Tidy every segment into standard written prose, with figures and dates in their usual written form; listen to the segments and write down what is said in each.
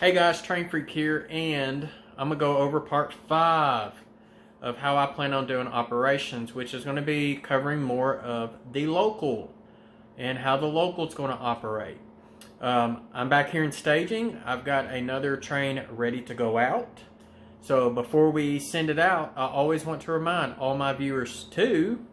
Hey guys, Train Freak here, and I'm going to go over part 5 of how I plan on doing operations, which is going to be covering more of the local and how the local is going to operate. I'm back here in staging. I've got another train ready to go out. So before we send it out, I always want to remind all my viewers to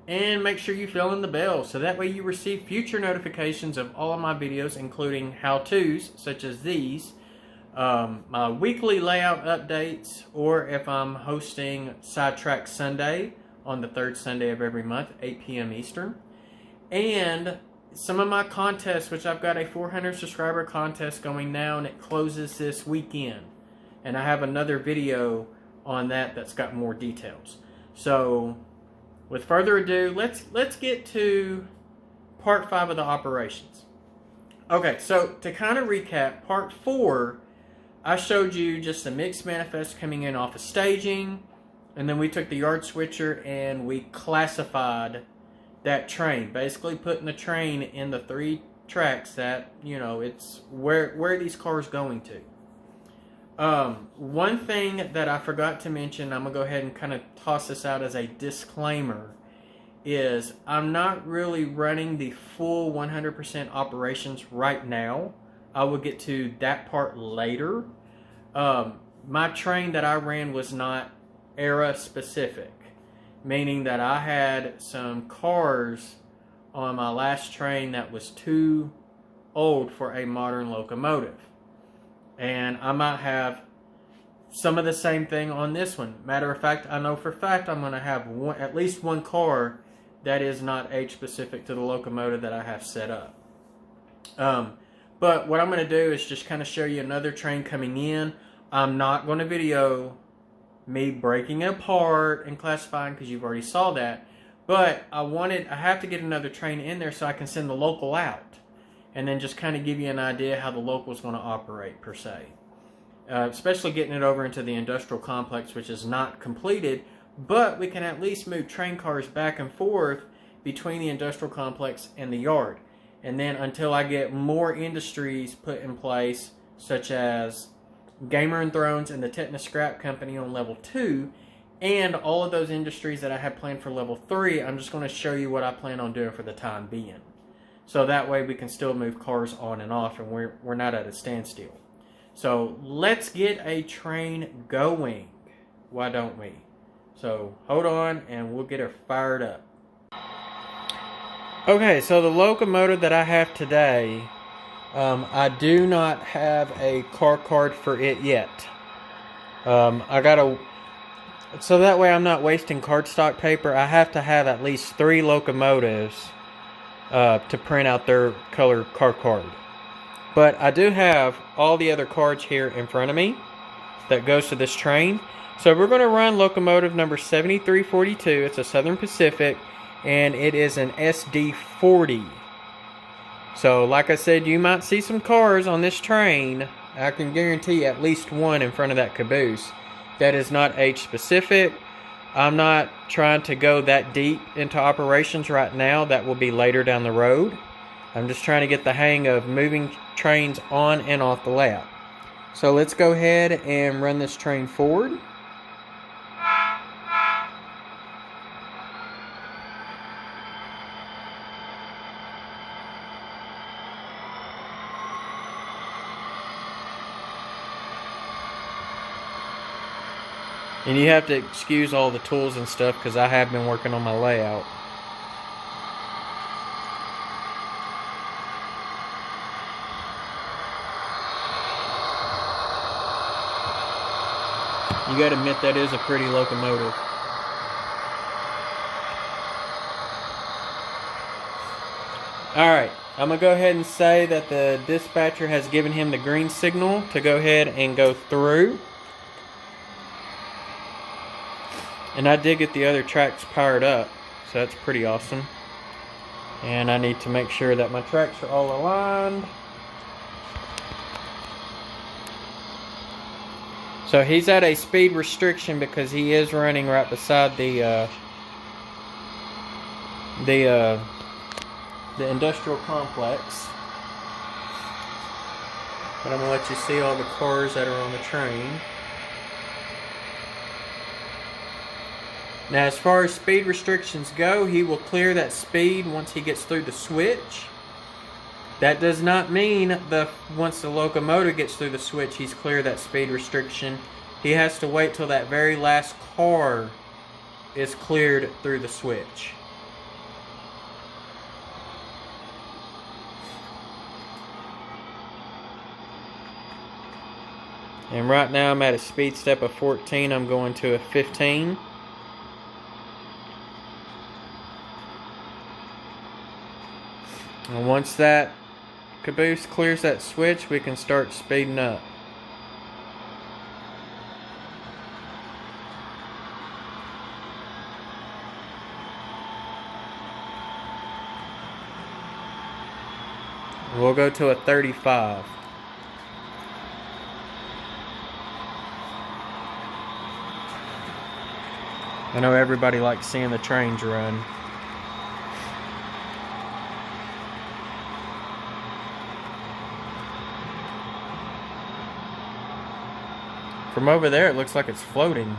and make sure you fill in the bell so that way you receive future notifications of all of my videos, including how-tos such as these, my weekly layout updates, or if I'm hosting Sidetrack Sunday on the third Sunday of every month, 8 p.m. Eastern, and some of my contests, which I've got a 400 subscriber contest going now, and it closes this weekend, and I have another video on that that's got more details. So with further ado, let's get to part 5 of the operations. Okay, so to kind of recap, part 4, I showed you just a mixed manifest coming in off of staging, and then we took the yard switcher and we classified that train, basically putting the train in the 3 tracks that, you know, it's where these cars going to. One thing that I forgot to mention, I'm going to go ahead and kind of toss this out as a disclaimer, is I'm not really running the full 100% operations right now. I will get to that part later. My train that I ran was not era specific, meaning that I had some cars on my last train that was too old for a modern locomotive. And I might have some of the same thing on this one. Matter of fact, I know for a fact I'm going to have at least one car that is not age specific to the locomotive that I have set up. But what I'm going to do is just kind of show you another train coming in. I'm not going to video me breaking it apart and classifying because you've already saw that. But I have to get another train in there so I can send the local out. And then just kind of give you an idea how the local is going to operate per se. Especially getting it over into the industrial complex, which is not completed, but we can at least move train cars back and forth between the industrial complex and the yard. And then until I get more industries put in place, such as Gamer and Thrones and the Tetanus Scrap Company on level 2, and all of those industries that I have planned for level 3, I'm just going to show you what I plan on doing for the time being. So that way we can still move cars on and off and we're not at a standstill. So let's get a train going. Why don't we? So hold on and we'll get her fired up. Okay, so the locomotive that I have today, I do not have a car card for it yet. So that way I'm not wasting cardstock paper. I have to have at least 3 locomotives to print out their color car card. But I do have all the other cards here in front of me that goes to this train. So we're going to run locomotive number 7342. It's a Southern Pacific, and it is an SD40. So like I said, you might see some cars on this train. I can guarantee at least one in front of that caboose that is not age specific. I'm not trying to go that deep into operations right now. That will be later down the road. I'm just trying to get the hang of moving trains on and off the layout. So let's go ahead and run this train forward. And you have to excuse all the tools and stuff because I have been working on my layout. You gotta admit that is a pretty locomotive. Alright, I'm gonna go ahead and say that the dispatcher has given him the green signal to go ahead and go through. And I did get the other tracks powered up, so that's pretty awesome. And I need to make sure that my tracks are all aligned. So he's at a speed restriction because he is running right beside the industrial complex. But I'm going to let you see all the cars that are on the train. Now, as far as speed restrictions go, he will clear that speed once he gets through the switch. That does not mean once the locomotive gets through the switch, he's cleared that speed restriction. He has to wait till that very last car is cleared through the switch. And right now I'm at a speed step of 14. I'm going to a 15. And once that caboose clears that switch, we can start speeding up. We'll go to a 35. I know everybody likes seeing the trains run. From over there, it looks like it's floating.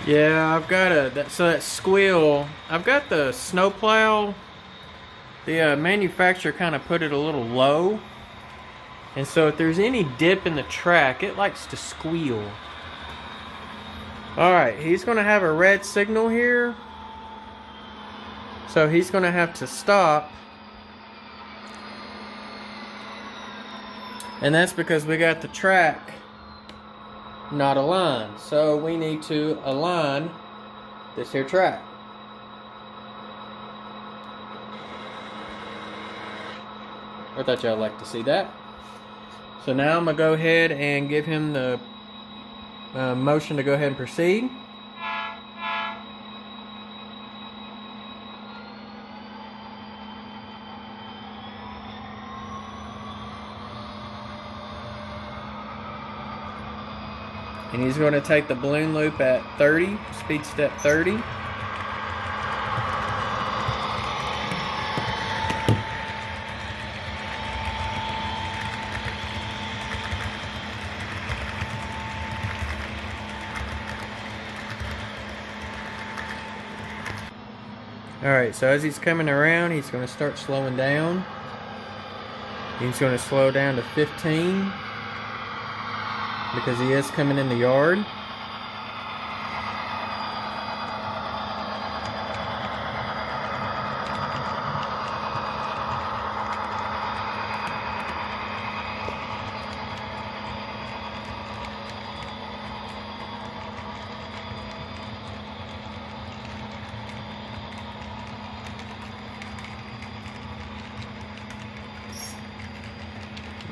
Yeah, I've got that squeal. I've got the snowplow. The manufacturer kind of put it a little low. And so if there's any dip in the track, it likes to squeal. Alright, he's going to have a red signal here. So he's going to have to stop. And that's because we got the track not aligned. So we need to align this here track. I thought y'all like to see that. So now I'm going to go ahead and give him the motion to go ahead and proceed. And he's going to take the balloon loop at 30, speed step 30. Alright, so as he's coming around, he's going to start slowing down. He's going to slow down to 15. Because he is coming in the yard.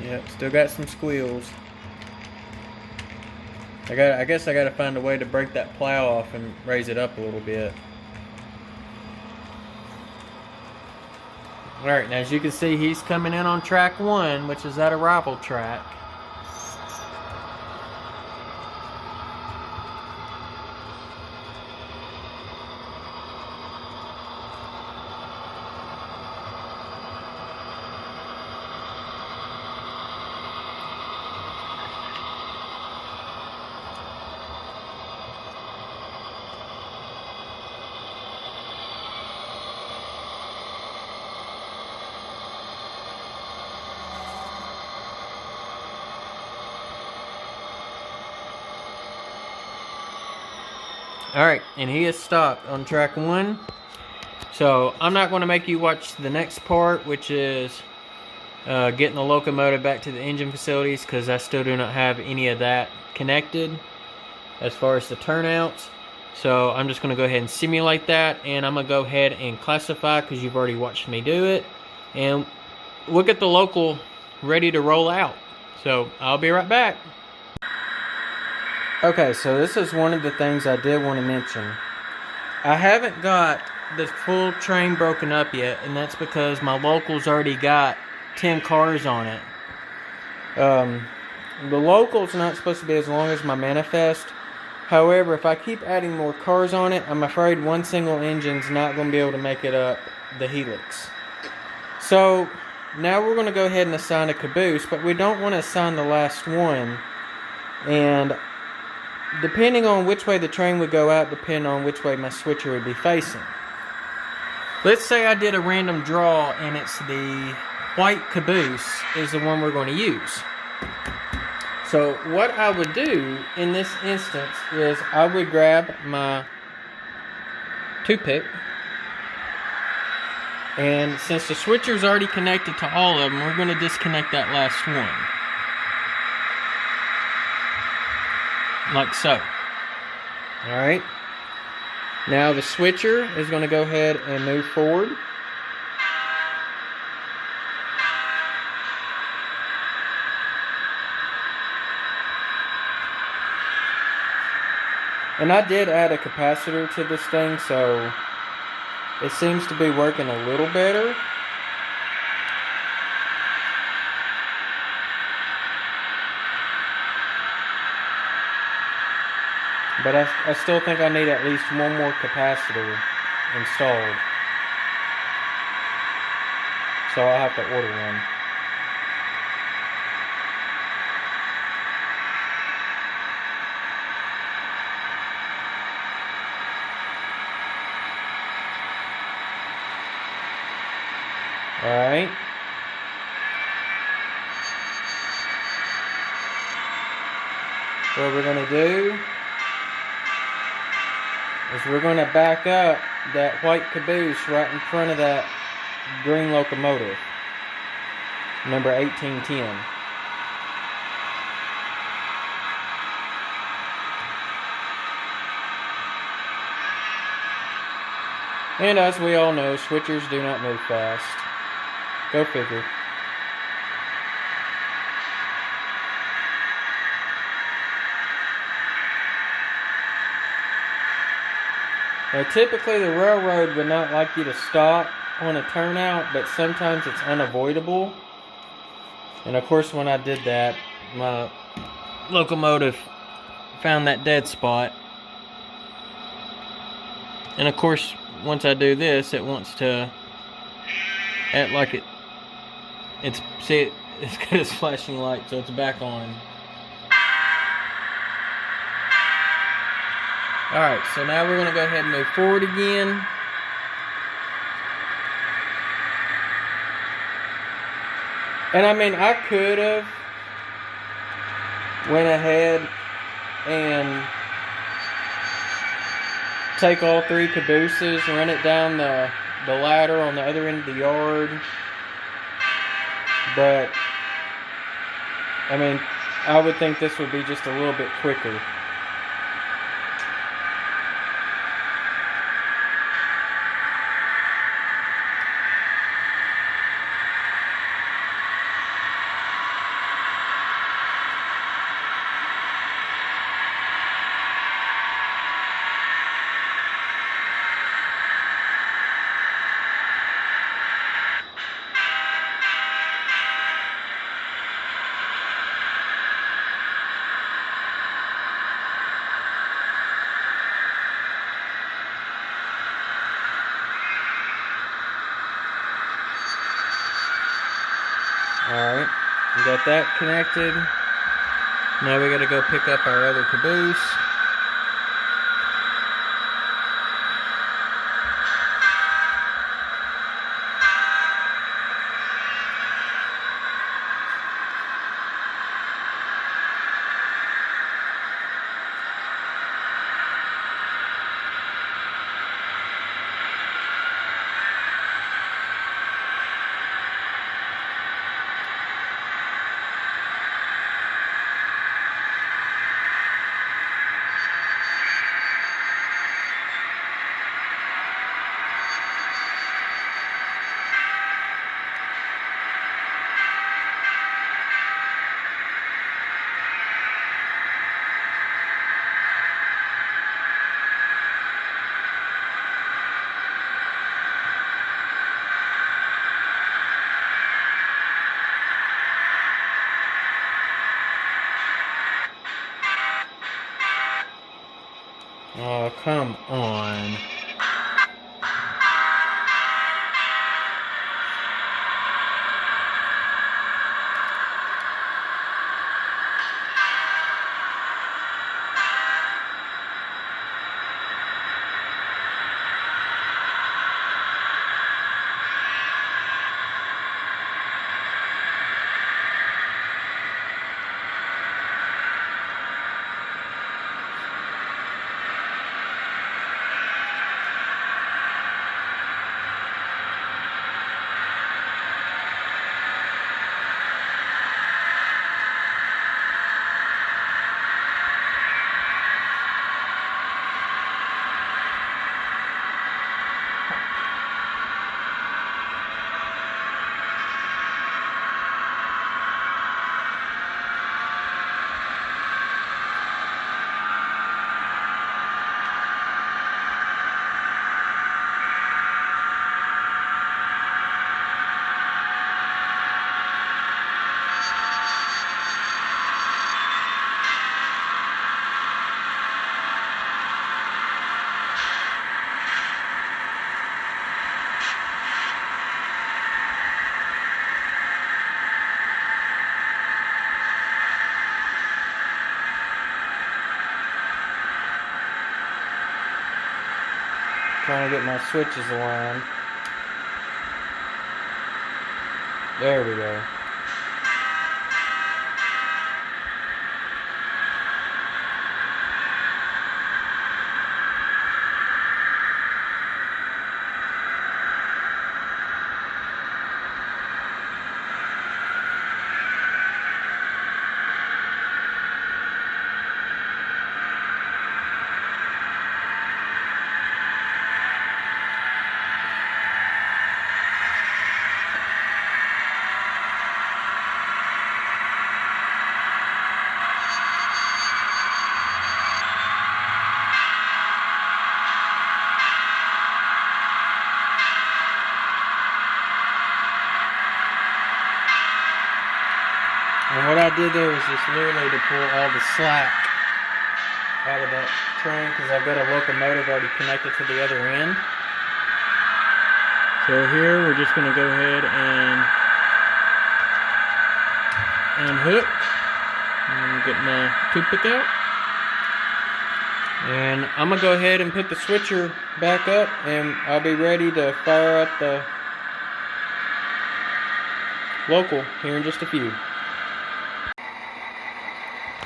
Yep, still got some squeals. I guess I gotta find a way to break that plow off and raise it up a little bit. Alright, now as you can see, he's coming in on track 1, which is that arrival track. Alright, and he is stopped on track 1. So, I'm not going to make you watch the next part, which is getting the locomotive back to the engine facilities, because I still do not have any of that connected as far as the turnouts. So I'm just going to go ahead and simulate that, and I'm going to go ahead and classify because you've already watched me do it. And we'll get the local ready to roll out. So I'll be right back. Okay, so this is one of the things I did want to mention. I haven't got the full train broken up yet, and that's because my local's already got 10 cars on it. The local's not supposed to be as long as my manifest. However, if I keep adding more cars on it, I'm afraid one single engine's not going to be able to make it up the helix. So now we're going to go ahead and assign a caboose, but we don't want to assign the last one. And depending on which way the train would go out, depending on which way my switcher would be facing. Let's say I did a random draw and it's the white caboose is the one we're going to use. So what I would do in this instance is I would grab my toothpick, and since the switcher's already connected to all of them, we're going to disconnect that last one. Like so. Alright. Now the switcher is going to go ahead and move forward. And I did add a capacitor to this thing, so it seems to be working a little better. But I still think I need at least one more capacitor installed. So I'll have to order one. Alright. What we're going to do is we're going to back up that white caboose right in front of that green locomotive. Number 1810. And as we all know, switchers do not move fast. Go figure. Now typically the railroad would not like you to stop on a turnout, but sometimes it's unavoidable. And of course when I did that, my locomotive found that dead spot. And of course, once I do this, it wants to act like it's got its flashing light, so it's back on. Alright, so now we're going to go ahead and move forward again. And I mean, I could have went ahead and take all three cabooses, run it down the ladder on the other end of the yard. But, I mean, I would think this would be just a little bit quicker. Alright, we got that connected. Now we gotta go pick up our other caboose. come on. Trying to get my switches aligned. There we go. And what I did there was just literally to pull all the slack out of that train because I've got a locomotive already connected to the other end. So here we're just going to go ahead and unhook. And get my toothpick out. And I'm going to go ahead and put the switcher back up and I'll be ready to fire up the local here in just a few.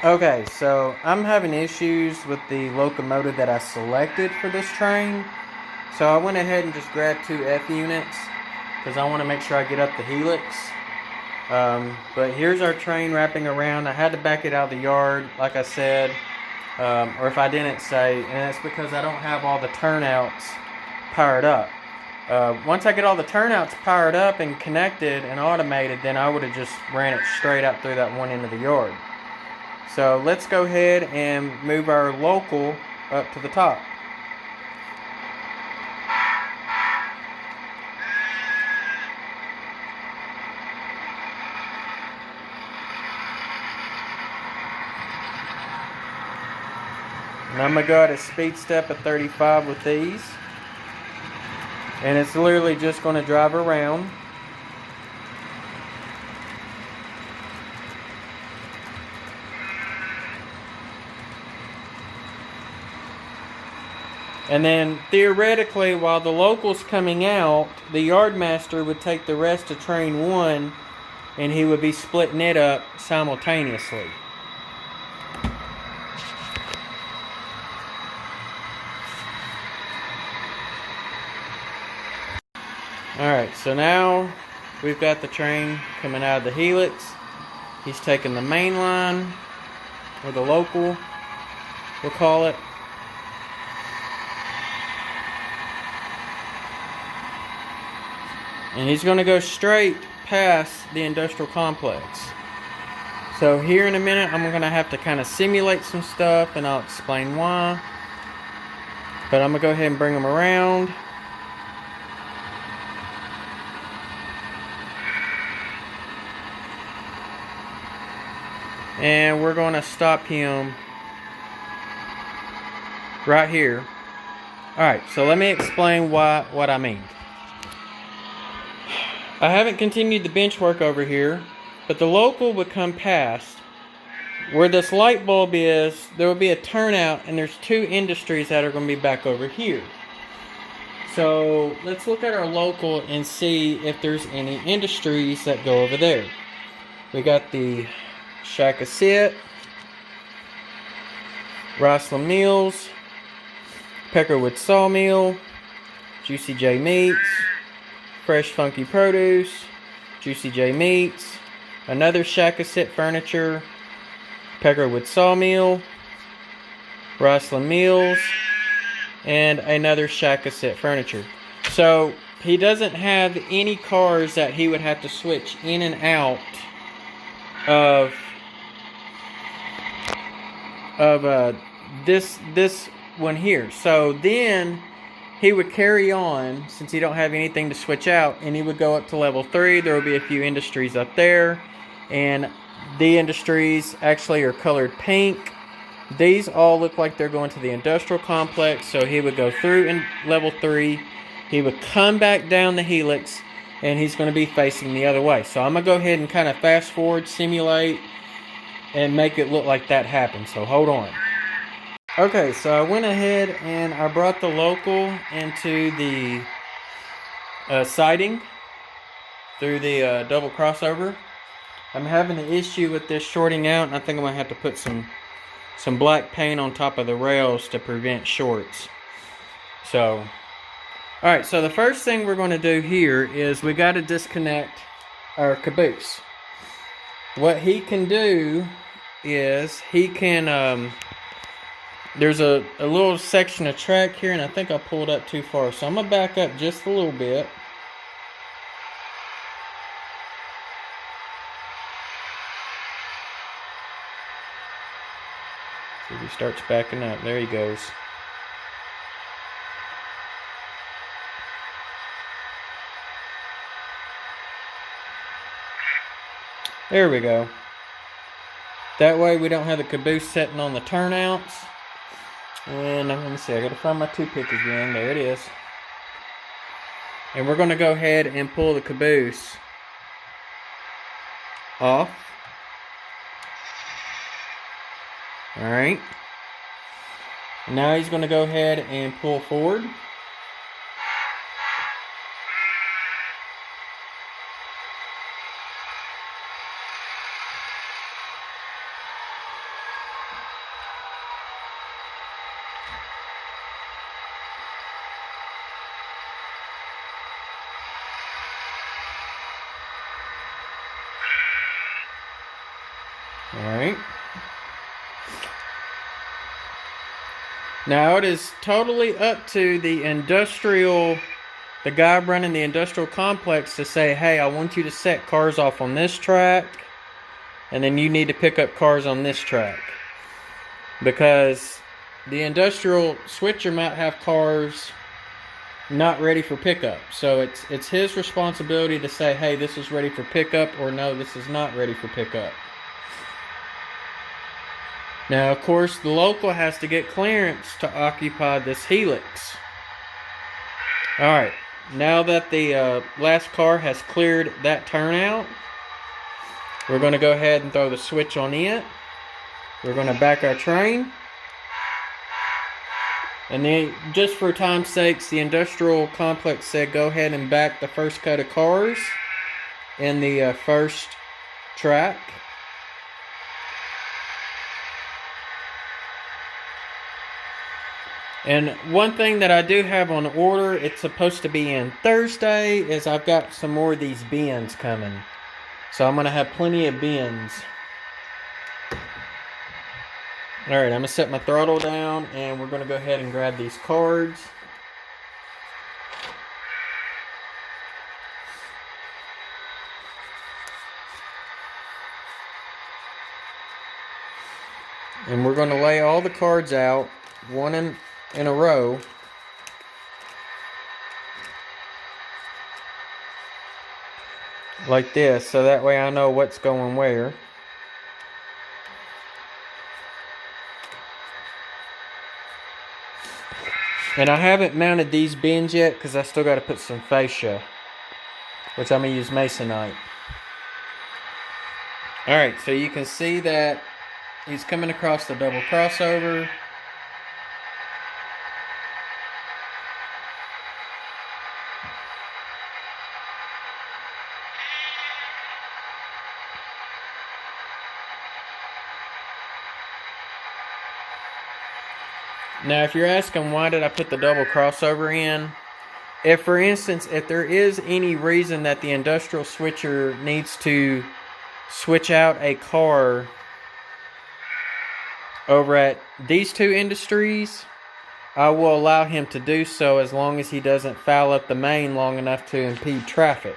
Okay, so I'm having issues with the locomotive that I selected for this train. So I went ahead and just grabbed 2 F units because I want to make sure I get up the helix. But here's our train wrapping around. I had to back it out of the yard, like I said, or if I didn't say, and it's because I don't have all the turnouts powered up. Once I get all the turnouts powered up and connected and automated, then I would have just ran it straight out through that one end of the yard. So let's go ahead and move our local up to the top. And I'm going to go at a speed step of 35 with these. And it's literally just going to drive around. And then theoretically, while the local's coming out, the yardmaster would take the rest of train 1 and he would be splitting it up simultaneously. Alright, so now we've got the train coming out of the helix. He's taking the main line, or the local, we'll call it. And he's going to go straight past the industrial complex. So here in a minute, I'm going to have to kind of simulate some stuff, and I'll explain why. But I'm going to go ahead and bring him around. And we're going to stop him right here. Alright, so let me explain what I mean. I haven't continued the bench work over here, but the local would come past. Where this light bulb is, there will be a turnout, and there's two industries that are going to be back over here. So let's look at our local and see if there's any industries that go over there. We got the Shack-A-Sit, Roslyn Mills, Peckerwood Sawmill, Juicy J Meats, Fresh Funky Produce, Juicy J Meats, another Shack-A-Sit Furniture, Peckerwood Sawmill, Roslyn Mills, and another Shack-A-Sit Furniture. So he doesn't have any cars that he would have to switch in and out of this one here. So then he would carry on, since he don't have anything to switch out, and he would go up to level 3. There will be a few industries up there, and the industries actually are colored pink. These all look like they're going to the industrial complex. So he would go through in level 3, he would come back down the helix, and he's going to be facing the other way. So I'm going to go ahead and kind of fast forward, simulate, and make it look like that happened. So hold on. Okay, so I went ahead and I brought the local into the siding through the double crossover. I'm having an issue with this shorting out, and I think I'm going to have to put some black paint on top of the rails to prevent shorts. So, alright, so the first thing we're going to do here is we got to disconnect our caboose. What he can do is he can, there's a little section of track here, and I think I pulled up too far. So I'm going to back up just a little bit. See if he starts backing up. There he goes. There we go. That way we don't have the caboose setting on the turnouts. And let me see, I gotta find my toothpick again. There it is. And we're gonna go ahead and pull the caboose off. Alright. Now he's gonna go ahead and pull forward. Alright. Now it is totally up to the guy running the industrial complex to say, hey, I want you to set cars off on this track, and then you need to pick up cars on this track. Because the industrial switcher might have cars not ready for pickup. So it's his responsibility to say, hey, this is ready for pickup, or no, this is not ready for pickup. Now, of course, the local has to get clearance to occupy this helix. Alright, now that the last car has cleared that turnout, we're going to go ahead and throw the switch on it. We're going to back our train. And then, just for time's sakes, the industrial complex said go ahead and back the first cut of cars in the first track. And one thing that I do have on order, it's supposed to be in Thursday, is I've got some more of these bins coming. So I'm going to have plenty of bins. Alright, I'm going to set my throttle down, and we're going to go ahead and grab these cards. And we're going to lay all the cards out, one in a row. Like this, so that way I know what's going where. And I haven't mounted these bins yet because I still got to put some fascia, which I'm going to use masonite. Alright, so you can see that he's coming across the double crossover. Now, if you're asking why did I put the double crossover in, if for instance, if there is any reason that the industrial switcher needs to switch out a car over at these two industries, I will allow him to do so as long as he doesn't foul up the main long enough to impede traffic.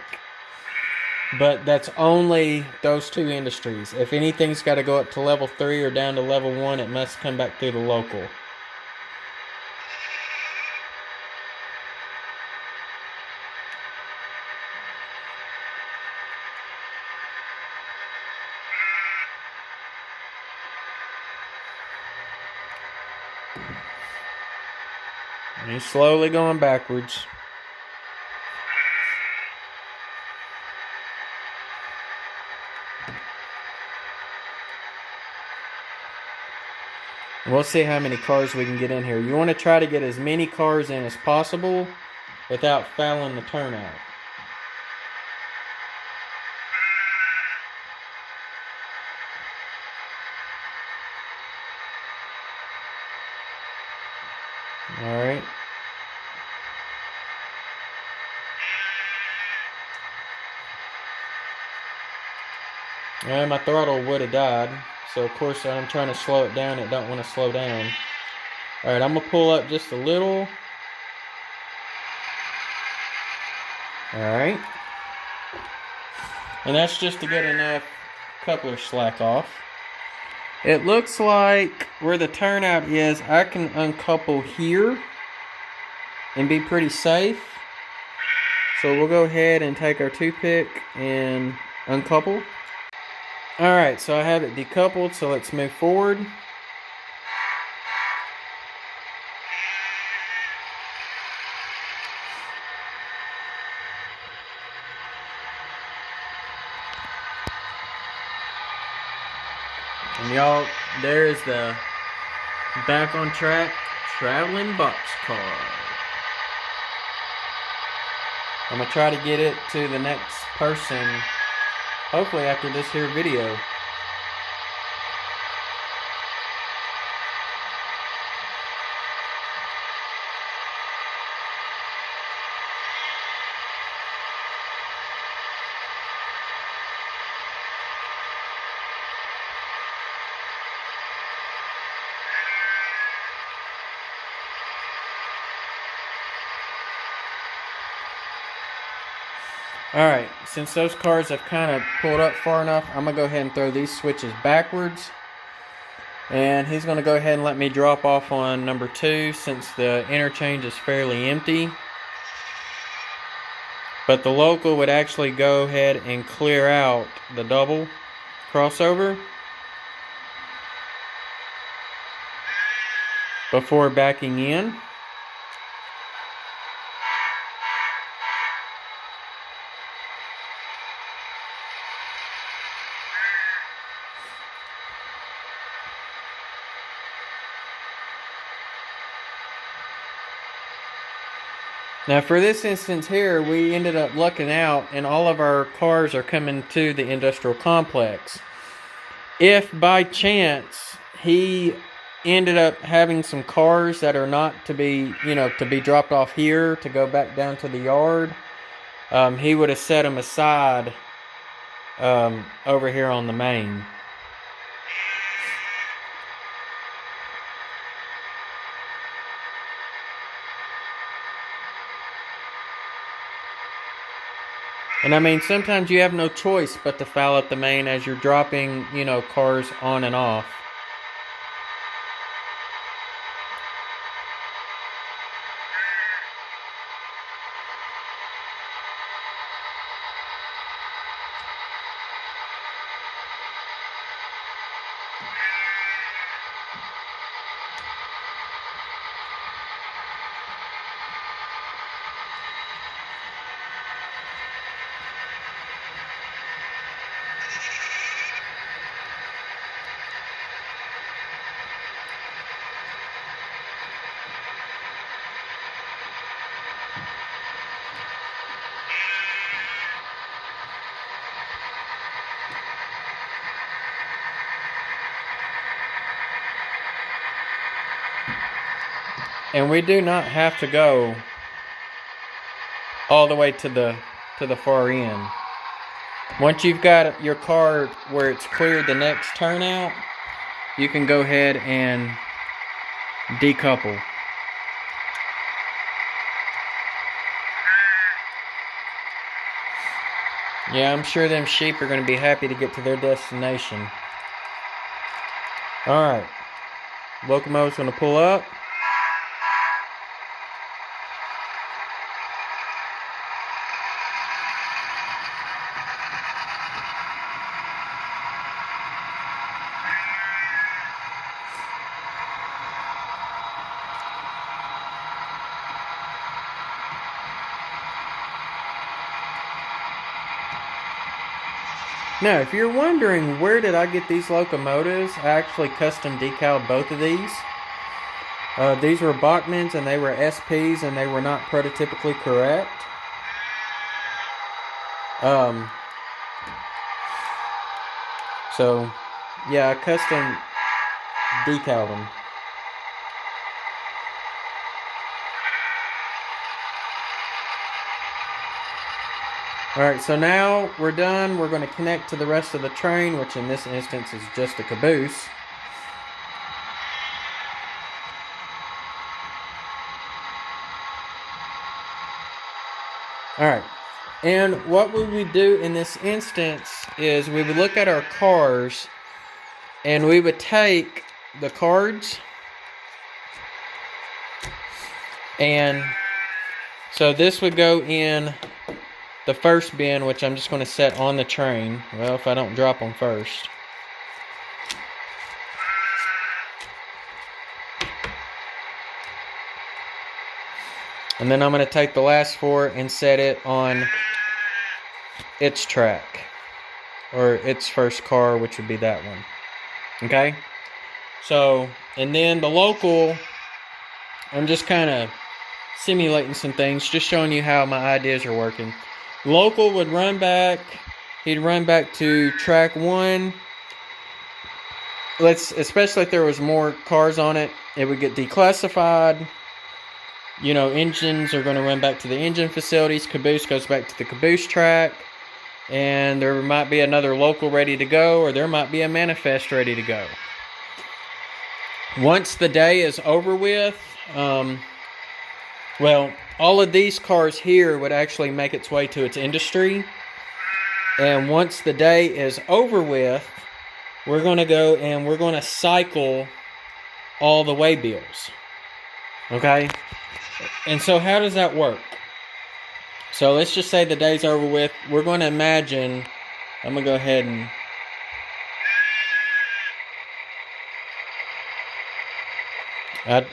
But that's only those two industries. If anything's got to go up to level 3 or down to level 1, it must come back through the local. And he's slowly going backwards. We'll see how many cars we can get in here. You want to try to get as many cars in as possible without fouling the turnout. Alright. And my throttle would have died. So of course I'm trying to slow it down. It don't want to slow down. Alright, I'm going to pull up just a little. Alright. And that's just to get enough coupler slack off. It looks like where the turnout is, I can uncouple here and be pretty safe. So we'll go ahead and take our toothpick and uncouple. Alright, so I have it decoupled, so let's move forward. And y'all, there is the back on track traveling boxcar. I'm going to try to get it to the next person, hopefully after this here video. Alright, since those cars have kind of pulled up far enough, I'm going to go ahead and throw these switches backwards. And he's going to go ahead and let me drop off on number 2 since the interchange is fairly empty. But the local would actually go ahead and clear out the double crossover before backing in. Now for this instance here, we ended up lucking out and all of our cars are coming to the industrial complex. If by chance he ended up having some cars that are not to be, to be dropped off here to go back down to the yard, he would have set them aside over here on the main. And I mean, sometimes you have no choice but to foul up the main as you're dropping, cars on and off. And we do not have to go all the way to the far end. Once you've got your car where it's cleared the next turnout, you can go ahead and decouple. Yeah, I'm sure them sheep are going to be happy to get to their destination. Alright, locomotive's going to pull up. Now, if you're wondering where did I get these locomotives, I actually custom decaled both of these. These were Bachmans and they were SPs and they were not prototypically correct. So, yeah, I custom decaled them. Alright, so now we're done. We're going to connect to the rest of the train, which in this instance is just a caboose. Alright, and what we would do in this instance is we would look at our cars and we would take the cards, and so this would go in the first bin, which I'm just going to set on the train. Well, if I don't drop them first. And then I'm going to take the last four and set it on its track. Or its first car, which would be that one. Okay? So, and then the local, I'm just kind of simulating some things, just showing you how my ideas are working. Local would run back, he'd run back to track 1. Especially if there was more cars on it, it would get declassified. You know, engines are going to run back to the engine facilities. Caboose goes back to the caboose track. And there might be another local ready to go, or there might be a manifest ready to go. Once the day is over with, well, all of these cars here would actually make its way to its industry. And once the day is over with, we're going to go and we're going to cycle all the waybills. Okay? And so how does that work? So let's just say the day's over with. We're going to imagine, I'm going to go ahead and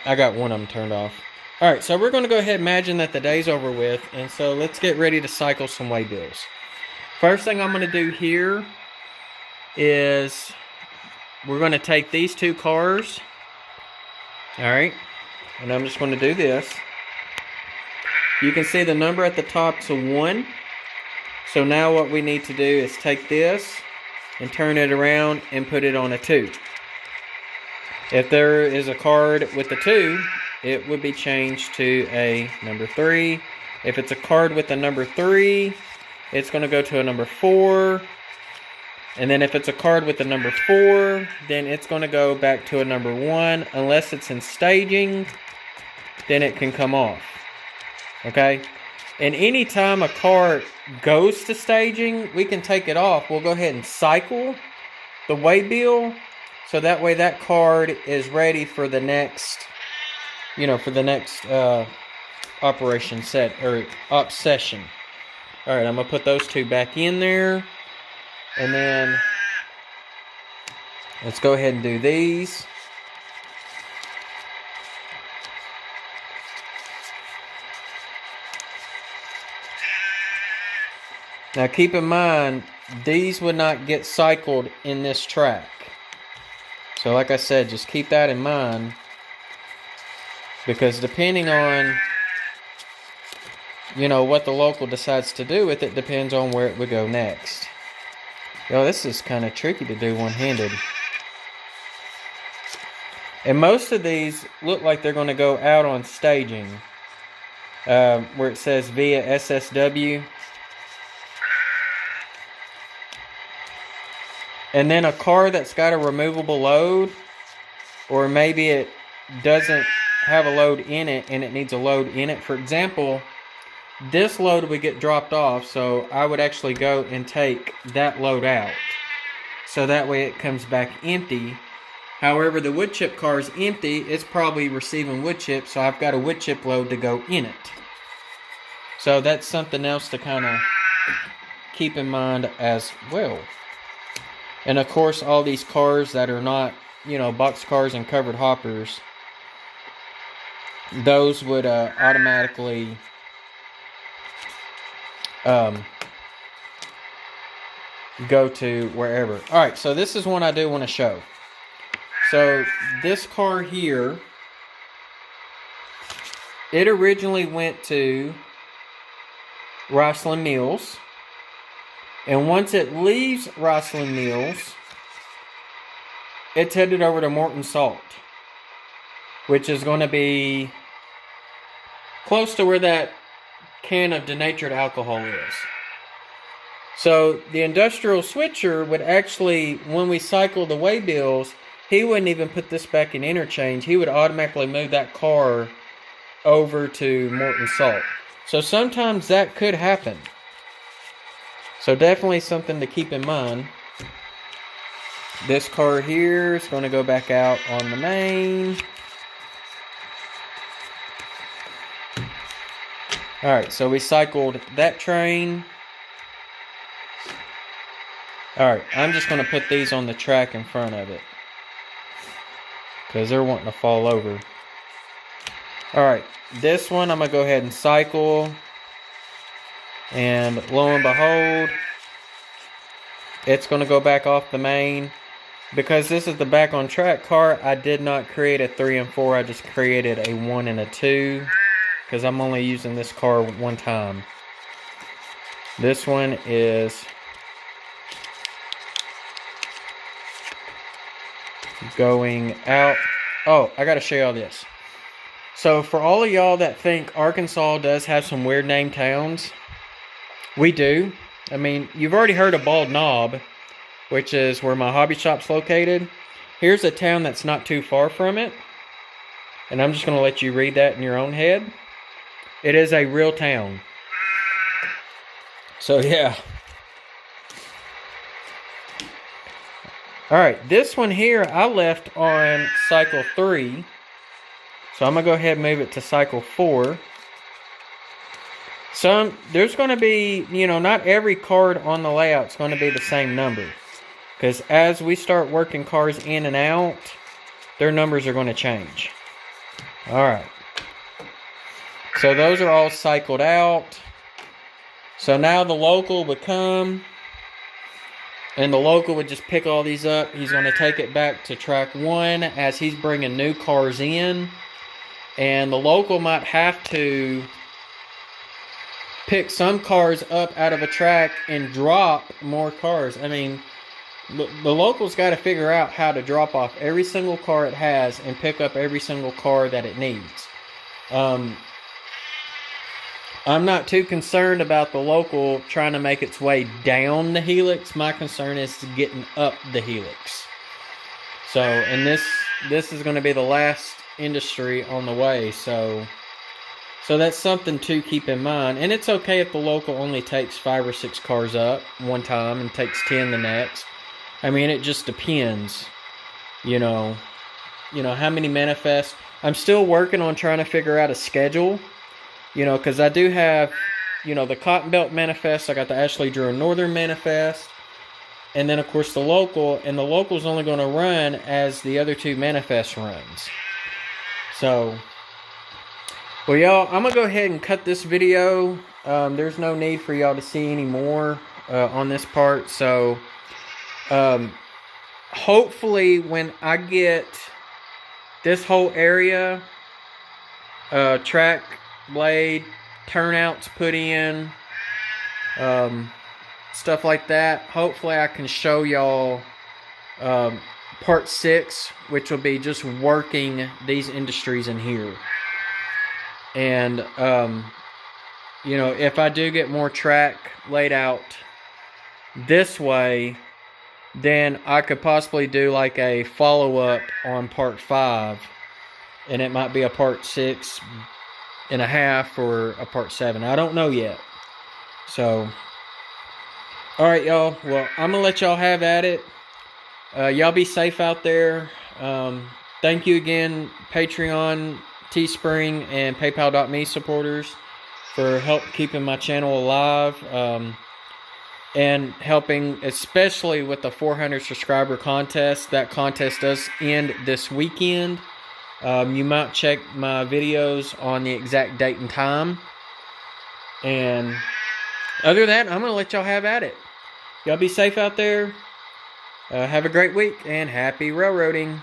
I got one of them turned off. Alright, so we're going to go ahead and imagine that the day's over with, and so let's get ready to cycle some waybills. First thing I'm going to do here is we're going to take these two cars, alright, and I'm just going to do this. You can see the number at the top to 1, so now what we need to do is take this and turn it around and put it on a 2. If there is a card with a 2, it would be changed to a number 3. If it's a card with a number 3, it's going to go to a number 4. And then if it's a card with a number 4, then it's going to go back to a number 1. Unless it's in staging, then it can come off. Okay? And anytime a card goes to staging, we can take it off. We'll go ahead and cycle the waybill, so that way that card is ready for the next, for the next operation set, or op session. Alright, I'm going to put those two back in there. And then, let's go ahead and do these. Now keep in mind, these would not get cycled in this track. So like I said, just keep that in mind. Because depending on, what the local decides to do with it, depends on where it would go next. This is kind of tricky to do one-handed. And most of these look like they're going to go out on staging, where it says via SSW. And then a car that's got a removable load, or maybe it doesn't have a load in it and it needs a load in it. For example, this load would get dropped off, so I would actually go and take that load out. So that way it comes back empty. However, the wood chip car is empty. It's probably receiving wood chip, so I've got a wood chip load to go in it. So that's something else to kind of keep in mind as well. And of course, all these cars that are not, you know, box cars and covered hoppers, those would automatically go to wherever. Alright, so this is one I do want to show. So this car here, it originally went to Riceland Mills. And once it leaves Riceland Mills, it's headed over to Morton Salt, which is going to be close to where that can of denatured alcohol is. So the industrial switcher would actually, when we cycle the Waybills, he wouldn't even put this back in interchange. He would automatically move that car over to Morton Salt. So sometimes that could happen. So definitely something to keep in mind. This car here is going to go back out on the main. Alright, so we cycled that train. Alright, I'm just going to put these on the track in front of it, because they're wanting to fall over. Alright, this one I'm going to go ahead and cycle. And lo and behold, it's going to go back off the main. Because this is the back on track car, I did not create a 3 and 4. I just created a 1 and a 2. Because I'm only using this car one time. This one is going out. Oh, I got to show y'all this. So for all of y'all that think Arkansas does have some weird name towns, we do. I mean, you've already heard of Bald Knob, which is where my hobby shop's located. Here's a town that's not too far from it. And I'm just going to let you read that in your own head. It is a real town. So, yeah. Alright, this one here I left on cycle 3. So I'm going to go ahead and move it to cycle 4. So there's going to be, you know, not every card on the layout is going to be the same number. Because as we start working cars in and out, their numbers are going to change. Alright. So those are all cycled out. So now the local would come. And the local would just pick all these up. He's going to take it back to track 1 as he's bringing new cars in. And the local might have to pick some cars up out of a track and drop more cars. I mean, the local's got to figure out how to drop off every single car it has and pick up every single car that it needs. I'm not too concerned about the local trying to make its way down the helix. My concern is getting up the helix. So, and this is going to be the last industry on the way. So that's something to keep in mind. And it's okay if the local only takes 5 or 6 cars up one time and takes 10 the next. I mean, it just depends. You know how many manifests. I'm still working on trying to figure out a schedule. You know, because I do have, you know, the Cotton Belt Manifest. I got the Ashley Drew Northern Manifest. And then, of course, the local. And the local's only going to run as the other 2 manifest runs. So, well, y'all, I'm going to go ahead and cut this video. There's no need for y'all to see any more on this part. So, hopefully, when I get this whole area, track, blade, turnouts put in, stuff like that, hopefully I can show y'all part 6, which will be just working these industries in here. And, you know, if I do get more track laid out this way, then I could possibly do like a follow-up on part 5. And it might be a part 6.5 or a part 7. I don't know yet. So, alright, y'all. Well, I'm going to let y'all have at it. Y'all be safe out there. Thank you again, Patreon, Teespring, and PayPal.me supporters for help keeping my channel alive. And helping, especially with the 400 subscriber contest. That contest does end this weekend. You might check my videos on the exact date and time. And other than that, I'm going to let y'all have at it. Y'all be safe out there. Have a great week and happy railroading.